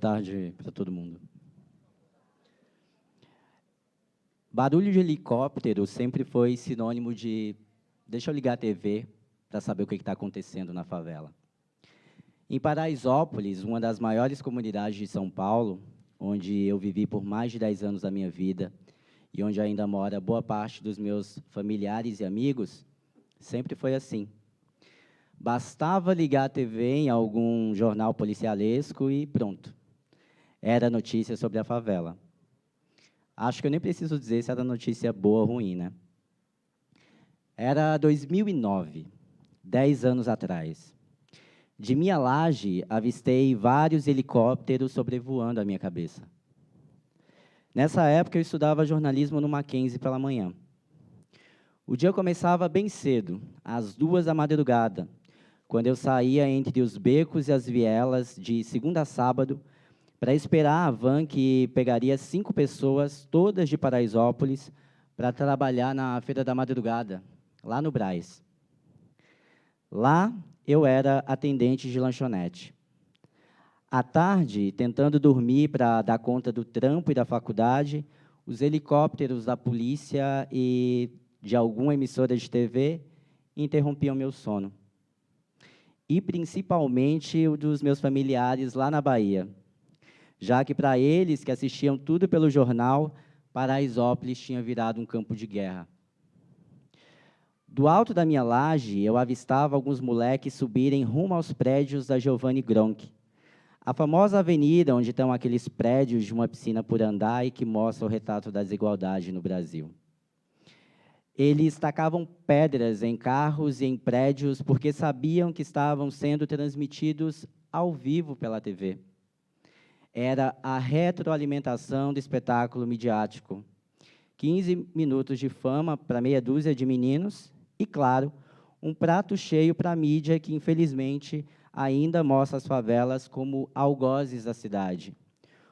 tarde para todo mundo. Barulho de helicóptero sempre foi sinônimo de deixa eu ligar a TV para saber o que está acontecendo na favela. Em Paraisópolis, uma das maiores comunidades de São Paulo, onde eu vivi por mais de 10 anos da minha vida e onde ainda mora boa parte dos meus familiares e amigos, sempre foi assim. Bastava ligar a TV em algum jornal policialesco e pronto. Era notícia sobre a favela. Acho que eu nem preciso dizer se era notícia boa ou ruim, né? Era 2009, 10 anos atrás. De minha laje, avistei vários helicópteros sobrevoando a minha cabeça. Nessa época, eu estudava jornalismo no Mackenzie pela manhã. O dia começava bem cedo, às 2 da madrugada, quando eu saía entre os becos e as vielas de segunda a sábado para esperar a van que pegaria 5 pessoas, todas de Paraisópolis, para trabalhar na Feira da Madrugada, lá no Brás. Lá, eu era atendente de lanchonete. À tarde, tentando dormir para dar conta do trampo e da faculdade, os helicópteros da polícia e de alguma emissora de TV interrompiam meu sono. E, principalmente, o dos meus familiares lá na Bahia, já que, para eles, que assistiam tudo pelo jornal, Paraisópolis tinha virado um campo de guerra. Do alto da minha laje, eu avistava alguns moleques subirem rumo aos prédios da Giovanni Gronk, a famosa avenida onde estão aqueles prédios de uma piscina por andar e que mostra o retrato da desigualdade no Brasil. Eles tacavam pedras em carros e em prédios porque sabiam que estavam sendo transmitidos ao vivo pela TV. Era a retroalimentação do espetáculo midiático. 15 minutos de fama para meia dúzia de meninos e, claro, um prato cheio para a mídia que, infelizmente, ainda mostra as favelas como algozes da cidade,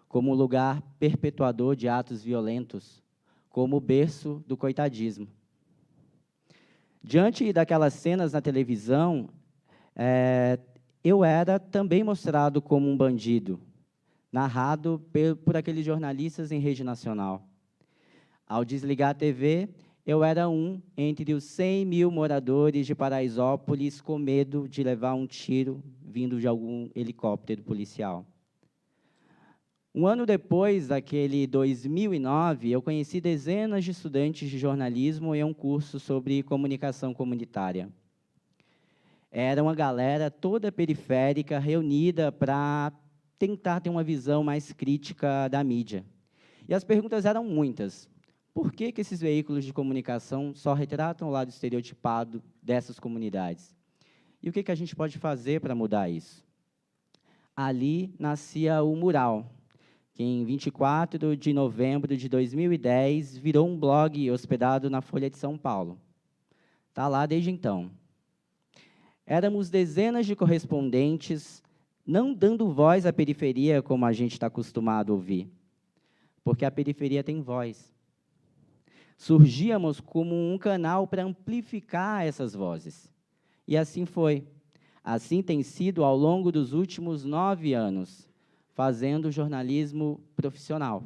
como um lugar perpetuador de atos violentos, como o berço do coitadismo. Diante daquelas cenas na televisão, eu era também mostrado como um bandido, narrado por aqueles jornalistas em rede nacional. Ao desligar a TV, eu era um entre os 100 mil moradores de Paraisópolis com medo de levar um tiro vindo de algum helicóptero policial. Um ano depois daquele 2009, eu conheci dezenas de estudantes de jornalismo em um curso sobre comunicação comunitária. Era uma galera toda periférica reunida para tentar ter uma visão mais crítica da mídia. E as perguntas eram muitas. Por que esses veículos de comunicação só retratam o lado estereotipado dessas comunidades? E o que a gente pode fazer para mudar isso? Ali nascia o Mural, que em 24 de novembro de 2010 virou um blog hospedado na Folha de São Paulo. Está lá desde então. Éramos dezenas de correspondentes, não dando voz à periferia como a gente está acostumado a ouvir, porque a periferia tem voz. Surgíamos como um canal para amplificar essas vozes. E assim foi. Assim tem sido ao longo dos últimos 9 anos, fazendo jornalismo profissional.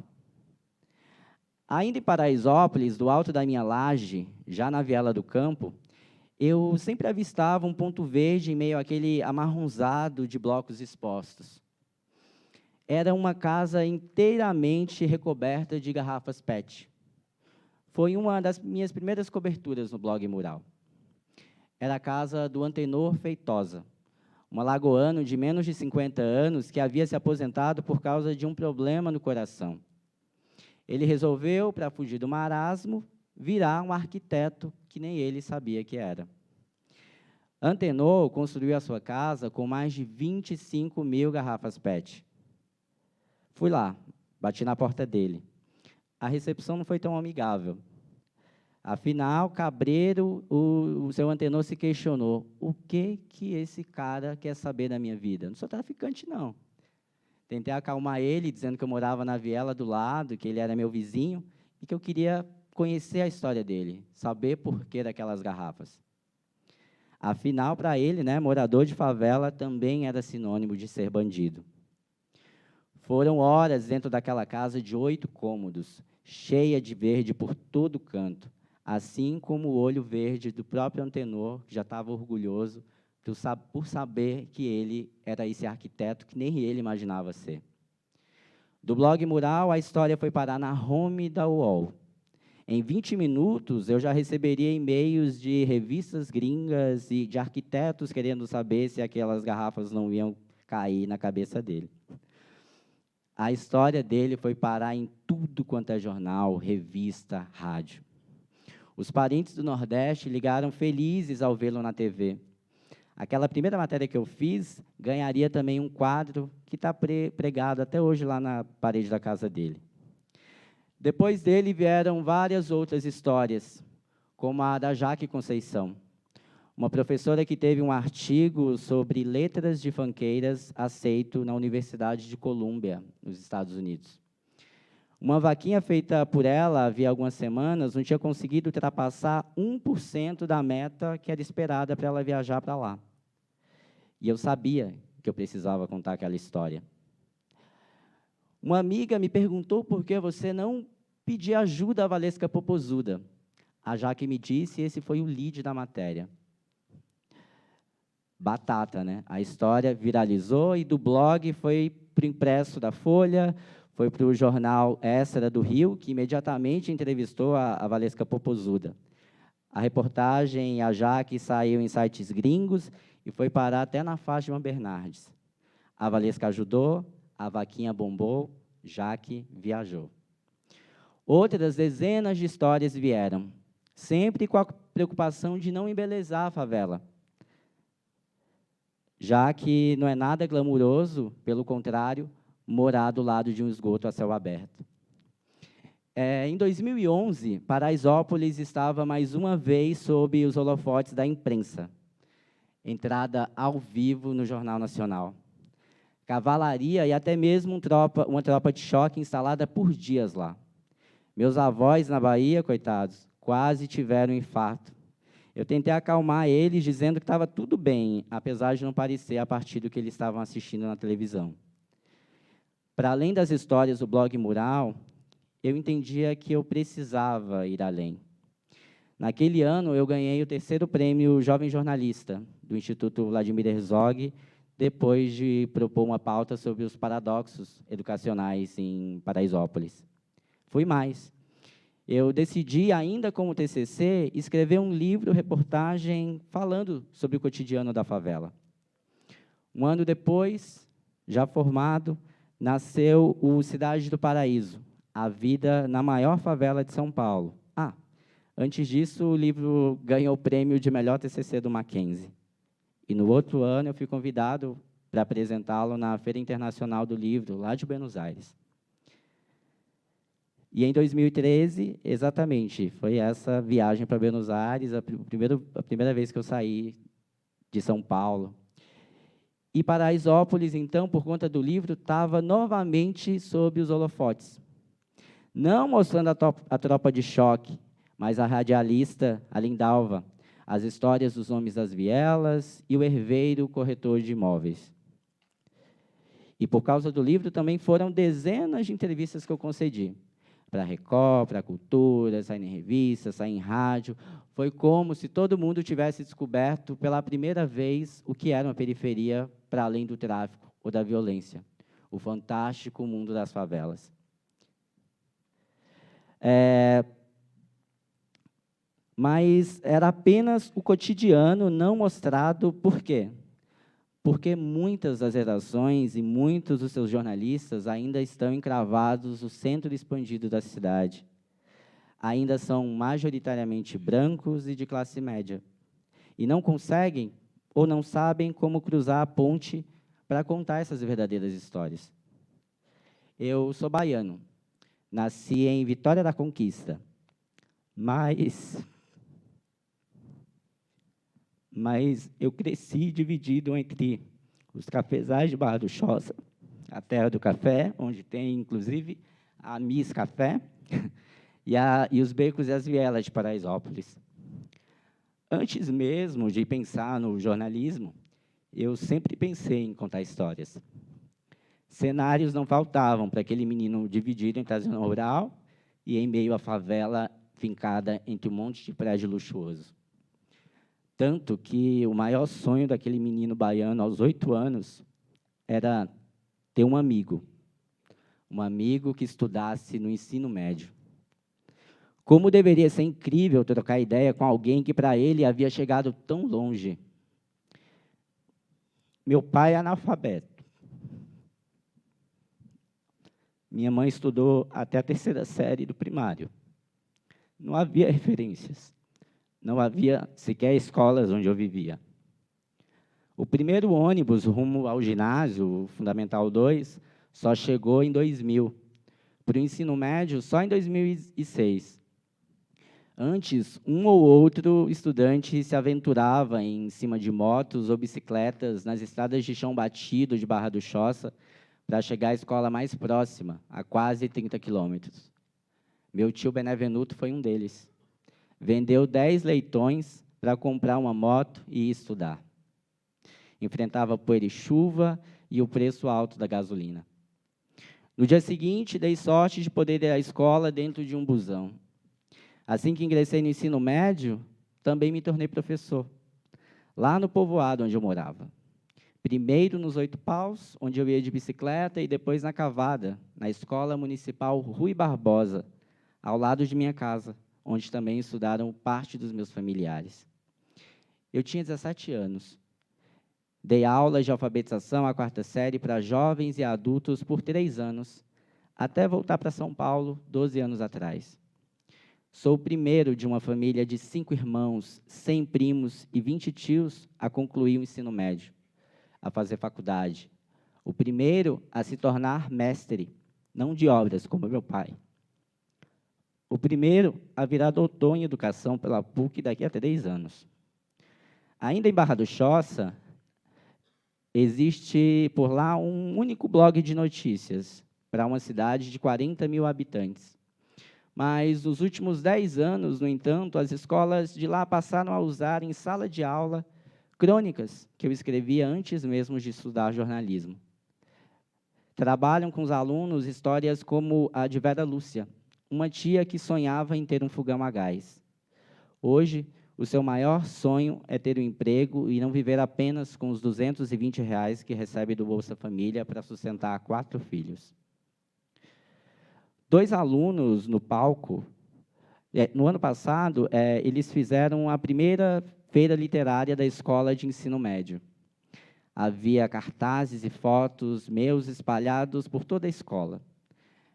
Ainda em Paraisópolis, do alto da minha laje, já na Viela do Campo, eu sempre avistava um ponto verde em meio àquele amarronzado de blocos expostos. Era uma casa inteiramente recoberta de garrafas PET. Foi uma das minhas primeiras coberturas no blog Mural. Era a casa do Antenor Feitosa, um alagoano de menos de 50 anos que havia se aposentado por causa de um problema no coração. Ele resolveu, para fugir do marasmo, virar um arquiteto que nem ele sabia que era. Antenor construiu a sua casa com mais de 25 mil garrafas PET. Fui lá, bati na porta dele. A recepção não foi tão amigável. Afinal, cabreiro, o seu Antenor se questionou: o que esse cara quer saber da minha vida? Eu não sou traficante, não. Tentei acalmar ele, dizendo que eu morava na viela do lado, que ele era meu vizinho, e que eu queria conhecer a história dele, saber por que daquelas garrafas. Afinal, para ele, né, morador de favela também era sinônimo de ser bandido. Foram horas dentro daquela casa de 8 cômodos, cheia de verde por todo canto, assim como o olho verde do próprio Antenor, que já estava orgulhoso por saber que ele era esse arquiteto que nem ele imaginava ser. Do blog Mural, a história foi parar na home da UOL. Em 20 minutos, eu já receberia e-mails de revistas gringas e de arquitetos querendo saber se aquelas garrafas não iam cair na cabeça dele. A história dele foi parar em tudo quanto é jornal, revista, rádio. Os parentes do Nordeste ligaram felizes ao vê-lo na TV. Aquela primeira matéria que eu fiz ganharia também um quadro que está pregado até hoje lá na parede da casa dele. Depois dele vieram várias outras histórias, como a da Jaque Conceição, uma professora que teve um artigo sobre letras de funkeiras aceito na Universidade de Colômbia, nos Estados Unidos. Uma vaquinha feita por ela havia algumas semanas não tinha conseguido ultrapassar 1% da meta que era esperada para ela viajar para lá. E eu sabia que eu precisava contar aquela história. Uma amiga me perguntou por que você não pedia ajuda à Valesca Popozuda. A Jaque me disse, e esse foi o lead da matéria. Batata, né? A história viralizou e do blog foi para o impresso da Folha, foi para o jornal Extra do Rio, que imediatamente entrevistou a Valesca Popozuda. A reportagem, a Jaque, saiu em sites gringos e foi parar até na Fátima Bernardes. A Valesca ajudou, a vaquinha bombou, Jaque viajou. Outras dezenas de histórias vieram, sempre com a preocupação de não embelezar a favela. Já que não é nada glamuroso, pelo contrário, morar do lado de um esgoto a céu aberto. Em 2011, Paraisópolis estava mais uma vez sob os holofotes da imprensa. Entrada ao vivo no Jornal Nacional. Cavalaria e até mesmo uma tropa de choque instalada por dias lá. Meus avós na Bahia, coitados, quase tiveram um infarto. Eu tentei acalmar eles, dizendo que estava tudo bem, apesar de não parecer a partir do que eles estavam assistindo na televisão. Para além das histórias do blog Mural, eu entendia que eu precisava ir além. Naquele ano, eu ganhei o 3º prêmio Jovem Jornalista, do Instituto Vladimir Herzog, depois de propor uma pauta sobre os paradoxos educacionais em Paraisópolis. Fui mais. Eu decidi, ainda como TCC, escrever um livro-reportagem falando sobre o cotidiano da favela. Um ano depois, já formado, nasceu o Cidade do Paraíso, a vida na maior favela de São Paulo. Antes disso, o livro ganhou o prêmio de melhor TCC do Mackenzie. E no outro ano, eu fui convidado para apresentá-lo na Feira Internacional do Livro, lá de Buenos Aires. E em 2013, exatamente, foi essa viagem para Buenos Aires, a primeira vez que eu saí de São Paulo. E Paraisópolis, então, por conta do livro, estava novamente sob os holofotes. Não mostrando a tropa de choque, mas a radialista, a Lindalva, as histórias dos nomes das vielas e o herveiro corretor de imóveis. E, por causa do livro, também foram dezenas de entrevistas que eu concedi. Para a Record, para a Cultura, sair em revista, sair em rádio. Foi como se todo mundo tivesse descoberto pela primeira vez o que era uma periferia para além do tráfico ou da violência. O fantástico mundo das favelas. Mas era apenas o cotidiano não mostrado. Por quê? Porque muitas das redações e muitos dos seus jornalistas ainda estão encravados no centro expandido da cidade. Ainda são majoritariamente brancos e de classe média. E não conseguem ou não sabem como cruzar a ponte para contar essas verdadeiras histórias. Eu sou baiano, nasci em Vitória da Conquista, mas eu cresci dividido entre os cafezais de Barra do Choça, a terra do café, onde tem, inclusive, a Miss Café, e os becos e as vielas de Paraisópolis. Antes mesmo de pensar no jornalismo, eu sempre pensei em contar histórias. Cenários não faltavam para aquele menino dividido entre a zona rural e em meio à favela fincada entre um monte de prédio luxuoso. Tanto que o maior sonho daquele menino baiano, aos 8 anos, era ter um amigo que estudasse no ensino médio. Como deveria ser incrível trocar ideia com alguém que, para ele, havia chegado tão longe. Meu pai é analfabeto. Minha mãe estudou até a 3ª série do primário. Não havia referências. Não havia sequer escolas onde eu vivia. O primeiro ônibus rumo ao ginásio, Fundamental 2, só chegou em 2000. Para o ensino médio, só em 2006. Antes, um ou outro estudante se aventurava em cima de motos ou bicicletas nas estradas de chão batido de Barra do Choça para chegar à escola mais próxima, a quase 30 quilômetros. Meu tio Benevenuto foi um deles. Vendeu 10 leitões para comprar uma moto e estudar. Enfrentava poeira e chuva e o preço alto da gasolina. No dia seguinte, dei sorte de poder ir à escola dentro de um busão. Assim que ingressei no ensino médio, também me tornei professor, lá no povoado onde eu morava. Primeiro nos 8 Paus, onde eu ia de bicicleta, e depois na Cavada, na Escola Municipal Rui Barbosa, ao lado de minha casa, onde também estudaram parte dos meus familiares. Eu tinha 17 anos. Dei aulas de alfabetização à 4ª série para jovens e adultos por 3 anos, até voltar para São Paulo, 12 anos atrás. Sou o primeiro de uma família de 5 irmãos, 100 primos e 20 tios a concluir o ensino médio, a fazer faculdade. O primeiro a se tornar mestre, não de obras, como meu pai. O primeiro a virar doutor em educação pela PUC daqui a 3 anos. Ainda em Barra do Choça, existe por lá um único blog de notícias para uma cidade de 40 mil habitantes. Mas, nos últimos 10 anos, no entanto, as escolas de lá passaram a usar em sala de aula crônicas que eu escrevia antes mesmo de estudar jornalismo. Trabalham com os alunos histórias como a de Vera Lúcia, uma tia que sonhava em ter um fogão a gás. Hoje, o seu maior sonho é ter um emprego e não viver apenas com os R$ 220 que recebe do Bolsa Família para sustentar 4 filhos. 2 alunos no palco, no ano passado, eles fizeram a primeira feira literária da escola de ensino médio. Havia cartazes e fotos meus espalhados por toda a escola.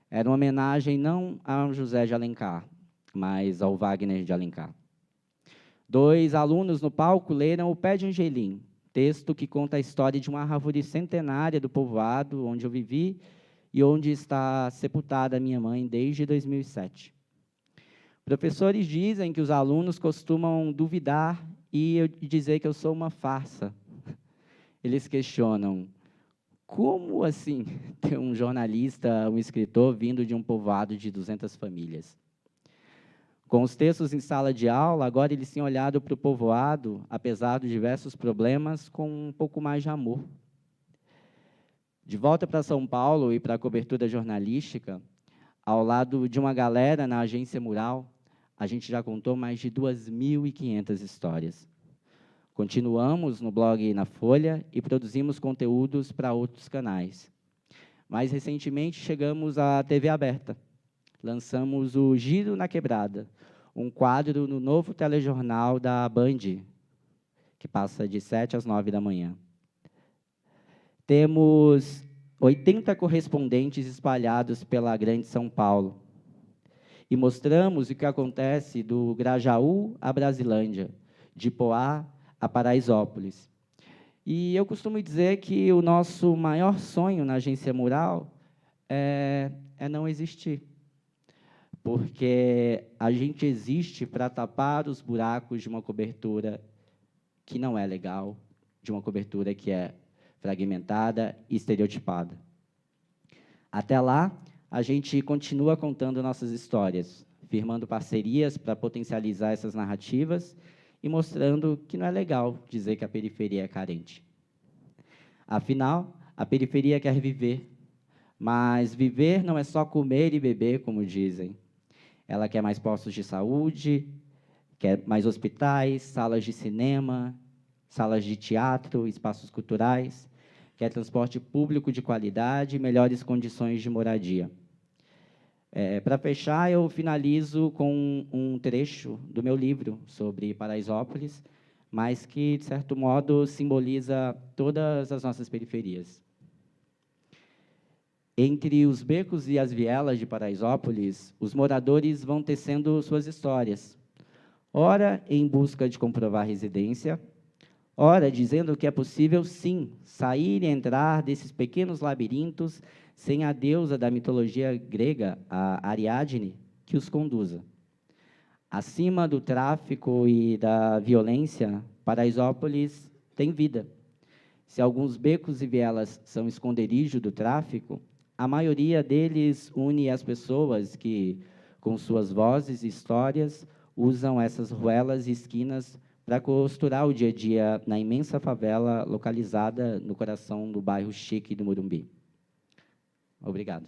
Era uma homenagem não ao José de Alencar, mas ao Wagner de Alencar. 2 alunos no palco leram O Pé de Angelim, texto que conta a história de uma árvore centenária do povoado onde eu vivi e onde está sepultada minha mãe desde 2007. Professores dizem que os alunos costumam duvidar e dizer que eu sou uma farsa. Eles questionam, como assim ter um jornalista, um escritor, vindo de um povoado de 200 famílias? Com os textos em sala de aula, agora eles têm olhado para o povoado, apesar de diversos problemas, com um pouco mais de amor. De volta para São Paulo e para a cobertura jornalística, ao lado de uma galera na agência Mural, a gente já contou mais de 2.500 histórias. Continuamos no blog na Folha e produzimos conteúdos para outros canais. Mais recentemente, chegamos à TV aberta. Lançamos o Giro na Quebrada, um quadro no novo telejornal da Band, que passa de 7 às 9 da manhã. Temos 80 correspondentes espalhados pela Grande São Paulo. E mostramos o que acontece do Grajaú à Brasilândia, de Poá a Paraisópolis. E eu costumo dizer que o nosso maior sonho na agência Mural é não existir. Porque a gente existe para tapar os buracos de uma cobertura que não é legal, de uma cobertura que é fragmentada e estereotipada. Até lá, a gente continua contando nossas histórias, firmando parcerias para potencializar essas narrativas e mostrando que não é legal dizer que a periferia é carente. Afinal, a periferia quer viver, Mas viver não é só comer e beber, como dizem. Ela quer mais postos de saúde, quer mais hospitais, salas de cinema, salas de teatro, espaços culturais, quer transporte público de qualidade e melhores condições de moradia. Para fechar, eu finalizo com um trecho do meu livro sobre Paraisópolis, mas que, de certo modo, simboliza todas as nossas periferias. Entre os becos e as vielas de Paraisópolis, os moradores vão tecendo suas histórias, ora em busca de comprovar residência, ora dizendo que é possível, sim, sair e entrar desses pequenos labirintos sem a deusa da mitologia grega, a Ariadne, que os conduza. Acima do tráfico e da violência, Paraisópolis tem vida. Se alguns becos e vielas são esconderijo do tráfico, a maioria deles une as pessoas que, com suas vozes e histórias, usam essas ruelas e esquinas para costurar o dia a dia na imensa favela localizada no coração do bairro chique do Morumbi. Obrigado.